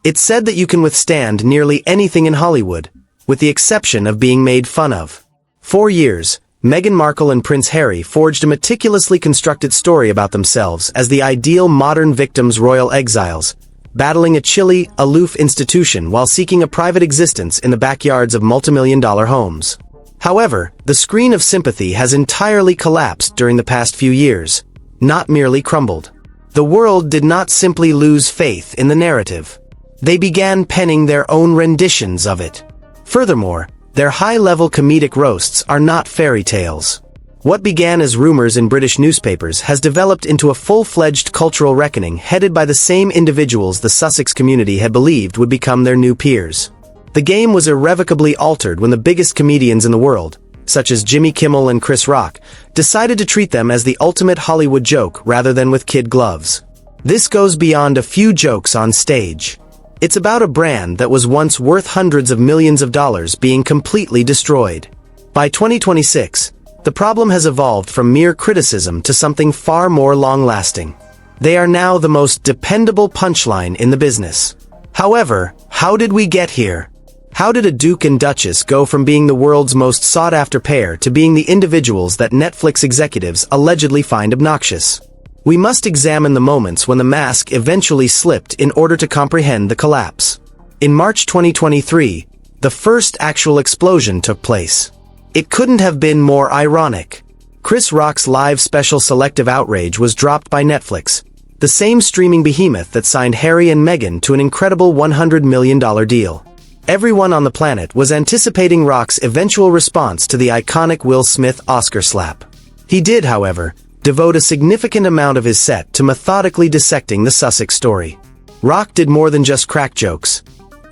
It's said that you can withstand nearly anything in Hollywood, with the exception of being made fun of. For years, Meghan Markle and Prince Harry forged a meticulously constructed story about themselves as the ideal modern victims' royal exiles, battling a chilly, aloof institution while seeking a private existence in the backyards of multimillion-dollar homes. However, the screen of sympathy has entirely collapsed during the past few years, not merely crumbled. The world did not simply lose faith in the narrative. They began penning their own renditions of it. Furthermore, their high-level comedic roasts are not fairy tales. What began as rumors in British newspapers has developed into a full-fledged cultural reckoning headed by the same individuals the Sussex community had believed would become their new peers. The game was irrevocably altered when the biggest comedians in the world, such as Jimmy Kimmel and Chris Rock, decided to treat them as the ultimate Hollywood joke rather than with kid gloves. This goes beyond a few jokes on stage. It's about a brand that was once worth hundreds of millions of dollars being completely destroyed. By 2026, the problem has evolved from mere criticism to something far more long-lasting. They are now the most dependable punchline in the business. However, how did we get here? How did a Duke and Duchess go from being the world's most sought-after pair to being the individuals that Netflix executives allegedly find obnoxious? We must examine the moments when the mask eventually slipped in order to comprehend the collapse. In March 2023, the first actual explosion took place. It couldn't have been more ironic. Chris Rock's live special Selective Outrage was dropped by Netflix, the same streaming behemoth that signed Harry and Meghan to an incredible $100 million deal. Everyone on the planet was anticipating Rock's eventual response to the iconic Will Smith Oscar slap. He did, however, devote a significant amount of his set to methodically dissecting the Sussex story. Rock did more than just crack jokes.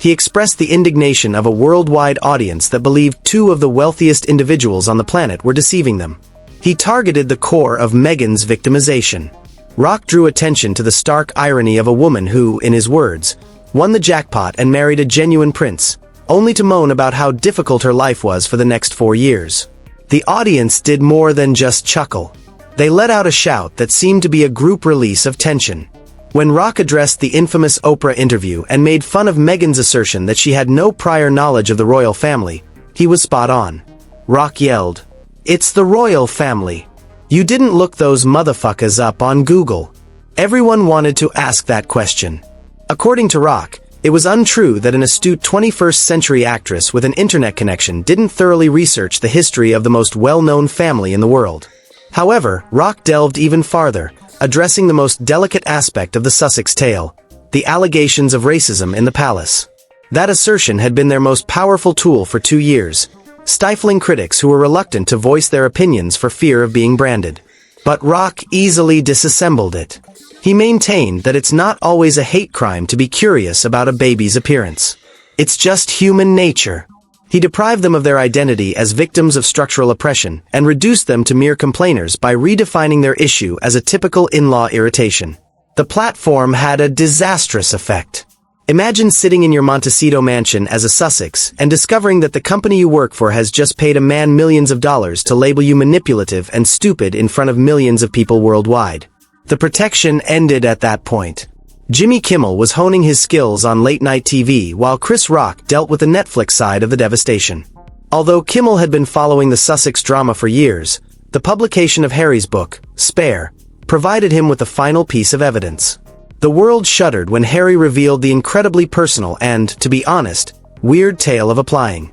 He expressed the indignation of a worldwide audience that believed two of the wealthiest individuals on the planet were deceiving them. He targeted the core of Meghan's victimization. Rock drew attention to the stark irony of a woman who, in his words, won the jackpot and married a genuine prince, only to moan about how difficult her life was for the next 4 years. The audience did more than just chuckle. They let out a shout that seemed to be a group release of tension. When Rock addressed the infamous Oprah interview and made fun of Meghan's assertion that she had no prior knowledge of the royal family, he was spot on. Rock yelled, "It's the royal family. You didn't look those motherfuckers up on Google." Everyone wanted to ask that question. According to Rock, it was untrue that an astute 21st century actress with an internet connection didn't thoroughly research the history of the most well-known family in the world. However, Rock delved even farther, addressing the most delicate aspect of the Sussex tale, the allegations of racism in the palace. That assertion had been their most powerful tool for 2 years, stifling critics who were reluctant to voice their opinions for fear of being branded. But Rock easily disassembled it. He maintained that it's not always a hate crime to be curious about a baby's appearance. It's just human nature. He deprived them of their identity as victims of structural oppression and reduced them to mere complainers by redefining their issue as a typical in-law irritation. The platform had a disastrous effect. Imagine sitting in your Montecito mansion as a Sussex and discovering that the company you work for has just paid a man millions of dollars to label you manipulative and stupid in front of millions of people worldwide. The protection ended at that point. Jimmy Kimmel was honing his skills on late-night TV while Chris Rock dealt with the Netflix side of the devastation. Although Kimmel had been following the Sussex drama for years, the publication of Harry's book, Spare, provided him with the final piece of evidence. The world shuddered when Harry revealed the incredibly personal and, to be honest, weird tale of applying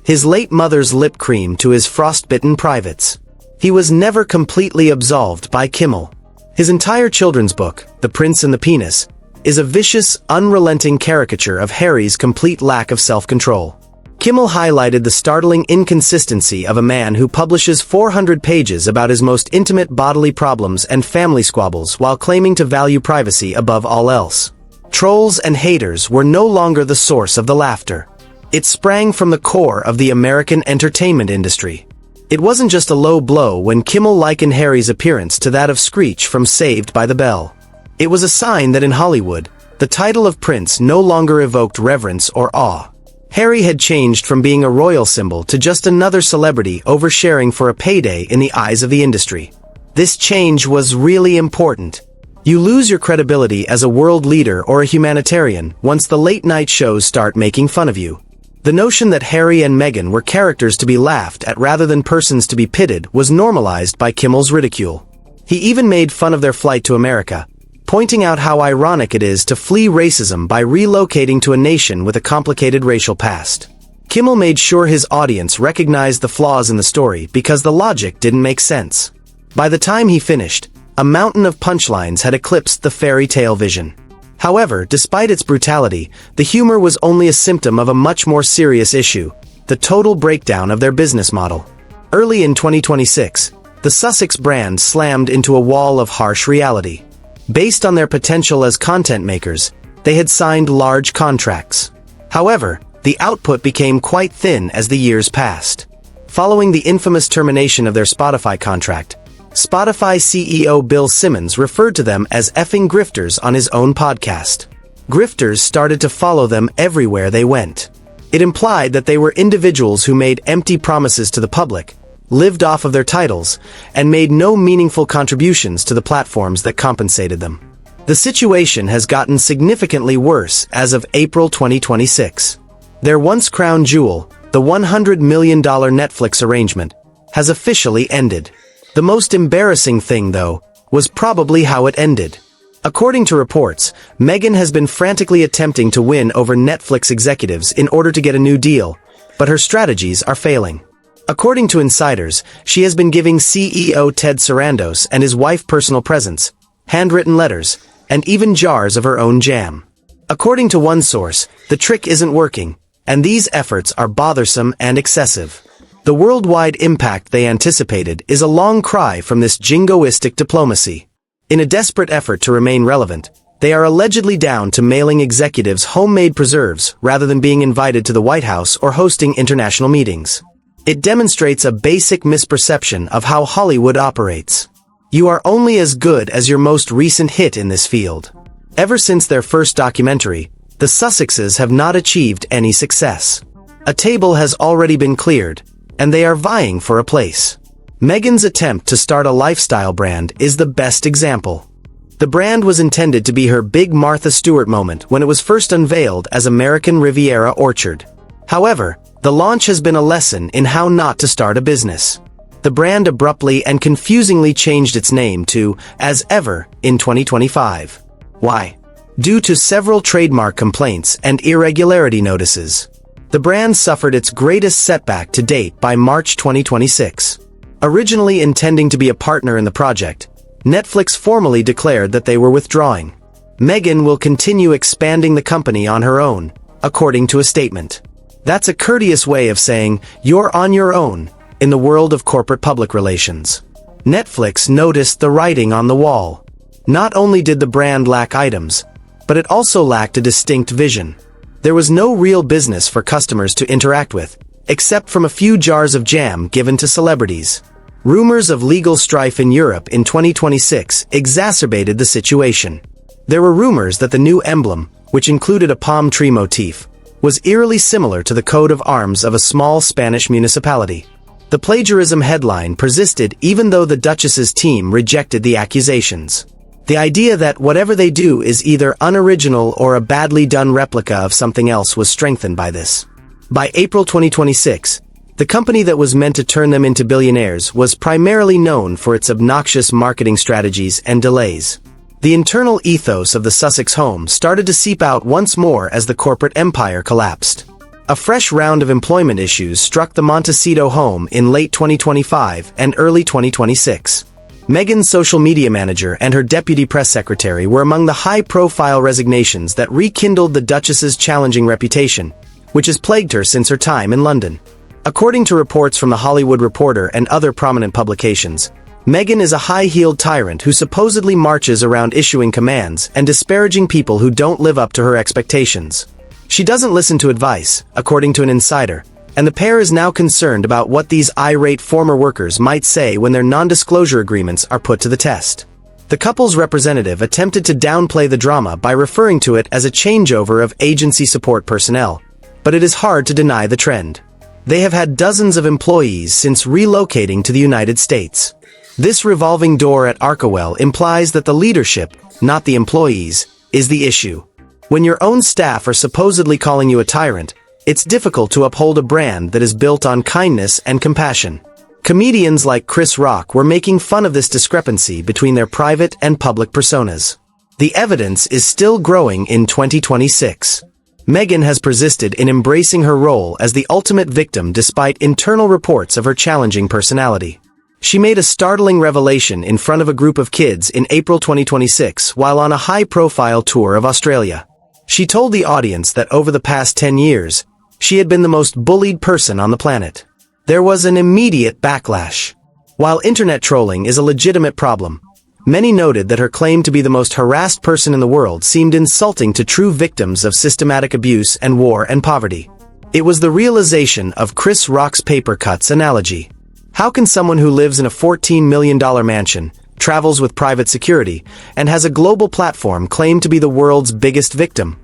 his late mother's lip cream to his frostbitten privates. He was never completely absolved by Kimmel. His entire children's book, The Prince and the Penis, is a vicious, unrelenting caricature of Harry's complete lack of self-control. Kimmel highlighted the startling inconsistency of a man who publishes 400 pages about his most intimate bodily problems and family squabbles while claiming to value privacy above all else. Trolls and haters were no longer the source of the laughter. It sprang from the core of the American entertainment industry. It wasn't just a low blow when Kimmel likened Harry's appearance to that of Screech from Saved by the Bell. It was a sign that in Hollywood, the title of prince no longer evoked reverence or awe. Harry had changed from being a royal symbol to just another celebrity oversharing for a payday in the eyes of the industry. This change was really important. You lose your credibility as a world leader or a humanitarian once the late-night shows start making fun of you. The notion that Harry and Meghan were characters to be laughed at rather than persons to be pitied was normalized by Kimmel's ridicule. He even made fun of their flight to America, pointing out how ironic it is to flee racism by relocating to a nation with a complicated racial past. Kimmel made sure his audience recognized the flaws in the story because the logic didn't make sense. By the time he finished, a mountain of punchlines had eclipsed the fairy tale vision. However, despite its brutality, the humor was only a symptom of a much more serious issue, the total breakdown of their business model. Early in 2026, the Sussex brand slammed into a wall of harsh reality. Based on their potential as content makers, they had signed large contracts. However, the output became quite thin as the years passed. Following the infamous termination of their Spotify contract, Spotify CEO Bill Simmons referred to them as effing grifters on his own podcast. Grifters started to follow them everywhere they went. It implied that they were individuals who made empty promises to the public, lived off of their titles, and made no meaningful contributions to the platforms that compensated them. The situation has gotten significantly worse as of April 2026. Their once crown jewel, the $100 million Netflix arrangement, has officially ended. The most embarrassing thing, though, was probably how it ended. According to reports, Meghan has been frantically attempting to win over Netflix executives in order to get a new deal, but her strategies are failing. According to insiders, she has been giving CEO Ted Sarandos and his wife personal presents, handwritten letters, and even jars of her own jam. According to one source, the trick isn't working, and these efforts are bothersome and excessive. The worldwide impact they anticipated is a long cry from this jingoistic diplomacy. In a desperate effort to remain relevant, they are allegedly down to mailing executives homemade preserves rather than being invited to the White House or hosting international meetings. It demonstrates a basic misperception of how Hollywood operates. You are only as good as your most recent hit in this field. Ever since their first documentary, the Sussexes have not achieved any success. A table has already been cleared, and they are vying for a place. Meghan's attempt to start a lifestyle brand is the best example. The brand was intended to be her big Martha Stewart moment when it was first unveiled as American Riviera Orchard. However, the launch has been a lesson in how not to start a business. The brand abruptly and confusingly changed its name to As Ever in 2025. Why? Due to several trademark complaints and irregularity notices. The brand suffered its greatest setback to date by March 2026. Originally intending to be a partner in the project, Netflix formally declared that they were withdrawing. Meghan will continue expanding the company on her own, according to a statement. That's a courteous way of saying, you're on your own, in the world of corporate public relations. Netflix noticed the writing on the wall. Not only did the brand lack items, but it also lacked a distinct vision. There was no real business for customers to interact with, except from a few jars of jam given to celebrities. Rumors of legal strife in Europe in 2026 exacerbated the situation. There were rumors that the new emblem, which included a palm tree motif, was eerily similar to the coat of arms of a small Spanish municipality. The plagiarism headline persisted even though the Duchess's team rejected the accusations. The idea that whatever they do is either unoriginal or a badly done replica of something else was strengthened by this. By April 2026, the company that was meant to turn them into billionaires was primarily known for its obnoxious marketing strategies and delays. The internal ethos of the Sussex home started to seep out once more as the corporate empire collapsed. A fresh round of employment issues struck the Montecito home in late 2025 and early 2026. Meghan's social media manager and her deputy press secretary were among the high-profile resignations that rekindled the Duchess's challenging reputation, which has plagued her since her time in London. According to reports from The Hollywood Reporter and other prominent publications, Meghan is a high-heeled tyrant who supposedly marches around issuing commands and disparaging people who don't live up to her expectations. She doesn't listen to advice, according to an insider, and the pair is now concerned about what these irate former workers might say when their non-disclosure agreements are put to the test. The couple's representative attempted to downplay the drama by referring to it as a changeover of agency support personnel, but it is hard to deny the trend. They have had dozens of employees since relocating to the United States. This revolving door at Arkawell implies that the leadership, not the employees, is the issue. When your own staff are supposedly calling you a tyrant, it's difficult to uphold a brand that is built on kindness and compassion. Comedians like Chris Rock were making fun of this discrepancy between their private and public personas. The evidence is still growing in 2026. Meghan has persisted in embracing her role as the ultimate victim despite internal reports of her challenging personality. She made a startling revelation in front of a group of kids in April 2026 while on a high-profile tour of Australia. She told the audience that over the past 10 years, she had been the most bullied person on the planet. There was an immediate backlash. While internet trolling is a legitimate problem, many noted that her claim to be the most harassed person in the world seemed insulting to true victims of systematic abuse and war and poverty. It was the realization of Chris Rock's paper cuts analogy. How can someone who lives in a $14 million mansion, travels with private security, and has a global platform claim to be the world's biggest victim?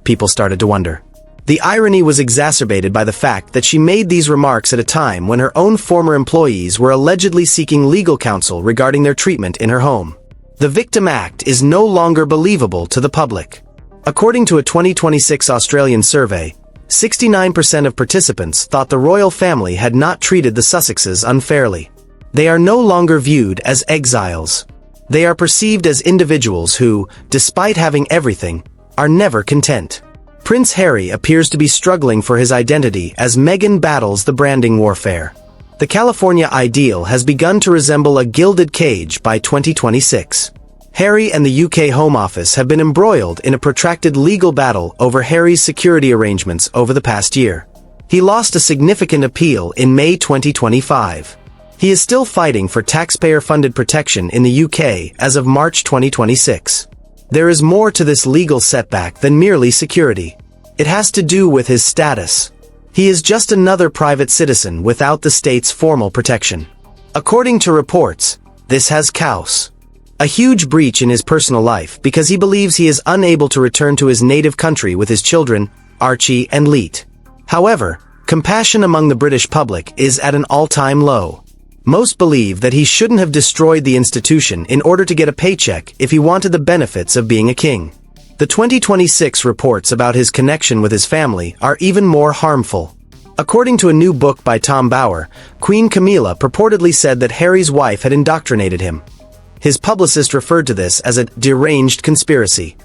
People started to wonder. The irony was exacerbated by the fact that she made these remarks at a time when her own former employees were allegedly seeking legal counsel regarding their treatment in her home. The victim act is no longer believable to the public. According to a 2026 Australian survey, 69% of participants thought the royal family had not treated the Sussexes unfairly. They are no longer viewed as exiles. They are perceived as individuals who, despite having everything, are never content. Prince Harry appears to be struggling for his identity as Meghan battles the branding warfare. The California ideal has begun to resemble a gilded cage by 2026. Harry and the UK Home Office have been embroiled in a protracted legal battle over Harry's security arrangements over the past year. He lost a significant appeal in May 2025. He is still fighting for taxpayer-funded protection in the UK as of March 2026. There is more to this legal setback than merely security. It has to do with his status. He is just another private citizen without the state's formal protection. According to reports, this has caused a huge breach in his personal life because he believes he is unable to return to his native country with his children, Archie and Leet. However, compassion among the British public is at an all-time low. Most believe that he shouldn't have destroyed the institution in order to get a paycheck if he wanted the benefits of being a king. The 2026 reports about his connection with his family are even more harmful. According to a new book by Tom Bauer, Queen Camilla purportedly said that Harry's wife had indoctrinated him. His publicist referred to this as a deranged conspiracy.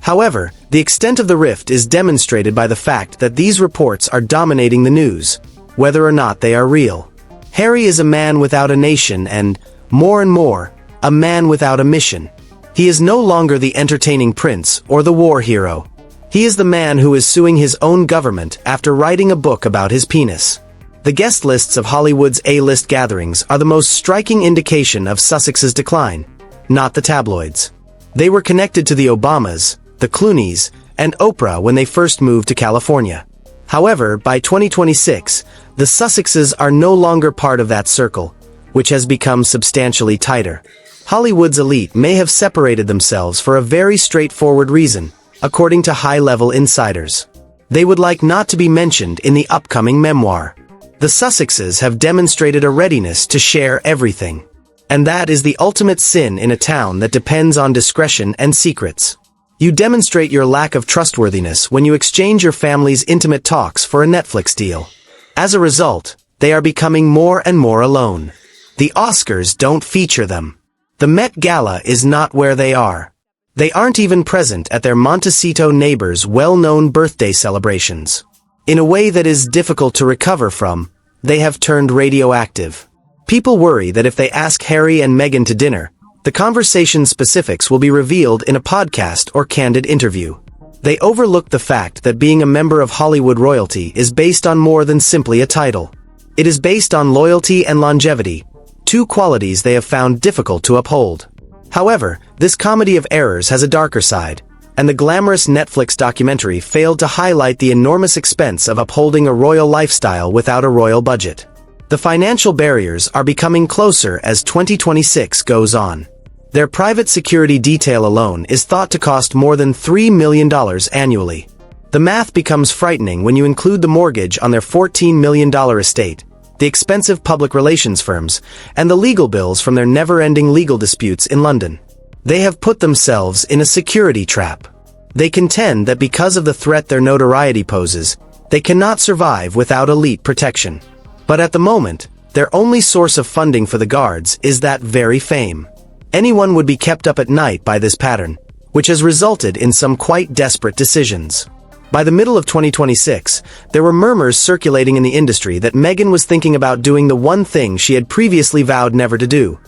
However, the extent of the rift is demonstrated by the fact that these reports are dominating the news, whether or not they are real. Harry is a man without a nation and, more, a man without a mission. He is no longer the entertaining prince or the war hero. He is the man who is suing his own government after writing a book about his penis. The guest lists of Hollywood's A-list gatherings are the most striking indication of Sussex's decline, not the tabloids. They were connected to the Obamas, the Clooneys, and Oprah when they first moved to California. However, by 2026, the Sussexes are no longer part of that circle, which has become substantially tighter. Hollywood's elite may have separated themselves for a very straightforward reason, according to high-level insiders. They would like not to be mentioned in the upcoming memoir. The Sussexes have demonstrated a readiness to share everything. And that is the ultimate sin in a town that depends on discretion and secrets. You demonstrate your lack of trustworthiness when you exchange your family's intimate talks for a Netflix deal. As a result, they are becoming more and more alone. The Oscars don't feature them. The Met Gala is not where they are. They aren't even present at their Montecito neighbors' well-known birthday celebrations. In a way that is difficult to recover from, they have turned radioactive. People worry that if they ask Harry and Meghan to dinner, the conversation's specifics will be revealed in a podcast or candid interview. They overlook the fact that being a member of Hollywood royalty is based on more than simply a title. It is based on loyalty and longevity, two qualities they have found difficult to uphold. However, this comedy of errors has a darker side, and the glamorous Netflix documentary failed to highlight the enormous expense of upholding a royal lifestyle without a royal budget. The financial barriers are becoming closer as 2026 goes on. Their private security detail alone is thought to cost more than $3 million annually. The math becomes frightening when you include the mortgage on their $14 million estate, the expensive public relations firms, and the legal bills from their never-ending legal disputes in London. They have put themselves in a security trap. They contend that because of the threat their notoriety poses, they cannot survive without elite protection. But at the moment, their only source of funding for the guards is that very fame. Anyone would be kept up at night by this pattern, which has resulted in some quite desperate decisions. By the middle of 2026, there were murmurs circulating in the industry that Meghan was thinking about doing the one thing she had previously vowed never to do: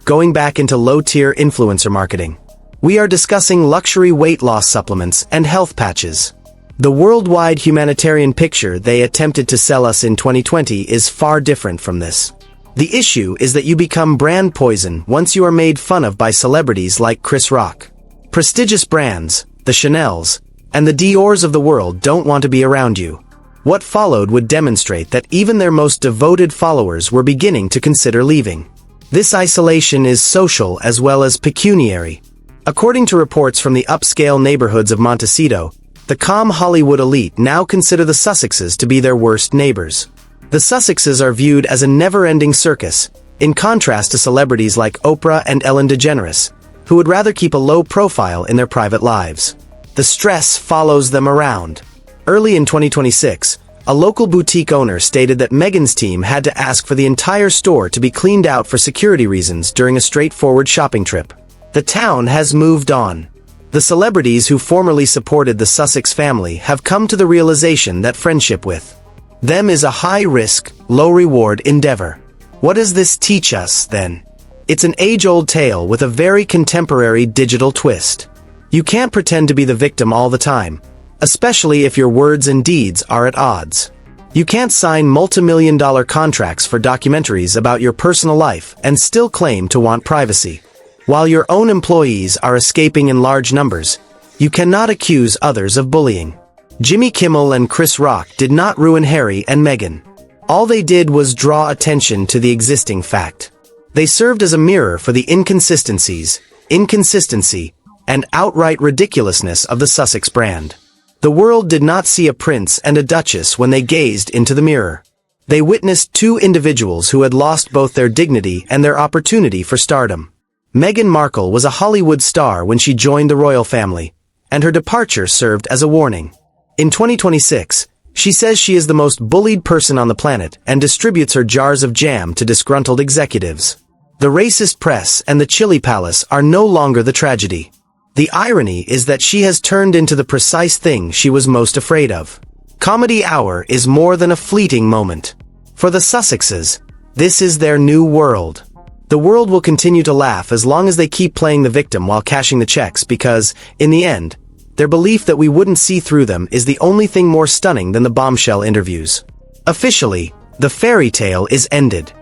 going back into low-tier influencer marketing. We are discussing luxury weight loss supplements and health patches. The worldwide humanitarian picture they attempted to sell us in 2020 is far different from this. The issue is that you become brand poison once you are made fun of by celebrities like Chris Rock. Prestigious brands, the Chanels, and the Diors of the world don't want to be around you. What followed would demonstrate that even their most devoted followers were beginning to consider leaving. This isolation is social as well as pecuniary. According to reports from the upscale neighborhoods of Montecito, the calm Hollywood elite now consider the Sussexes to be their worst neighbors. The Sussexes are viewed as a never-ending circus, in contrast to celebrities like Oprah and Ellen DeGeneres, who would rather keep a low profile in their private lives. The stress follows them around. Early in 2026, a local boutique owner stated that Meghan's team had to ask for the entire store to be cleaned out for security reasons during a straightforward shopping trip. The town has moved on. The celebrities who formerly supported the Sussex family have come to the realization that friendship with them is a high-risk, low-reward endeavor. What does this teach us, then? It's an age-old tale with a very contemporary digital twist. You can't pretend to be the victim all the time, especially if your words and deeds are at odds. You can't sign multi-million-dollar contracts for documentaries about your personal life and still claim to want privacy. While your own employees are escaping in large numbers, you cannot accuse others of bullying. Jimmy Kimmel and Chris Rock did not ruin Harry and Meghan. All they did was draw attention to the existing fact. They served as a mirror for the inconsistency, and outright ridiculousness of the Sussex brand. The world did not see a prince and a duchess when they gazed into the mirror. They witnessed two individuals who had lost both their dignity and their opportunity for stardom. Meghan Markle was a Hollywood star when she joined the royal family, and her departure served as a warning. In 2026, she says she is the most bullied person on the planet and distributes her jars of jam to disgruntled executives. The racist press and the chili palace are no longer the tragedy. The irony is that she has turned into the precise thing she was most afraid of. Comedy Hour is more than a fleeting moment. For the Sussexes, this is their new world. The world will continue to laugh as long as they keep playing the victim while cashing the checks because, in the end, their belief that we wouldn't see through them is the only thing more stunning than the bombshell interviews. Officially, the fairy tale is ended.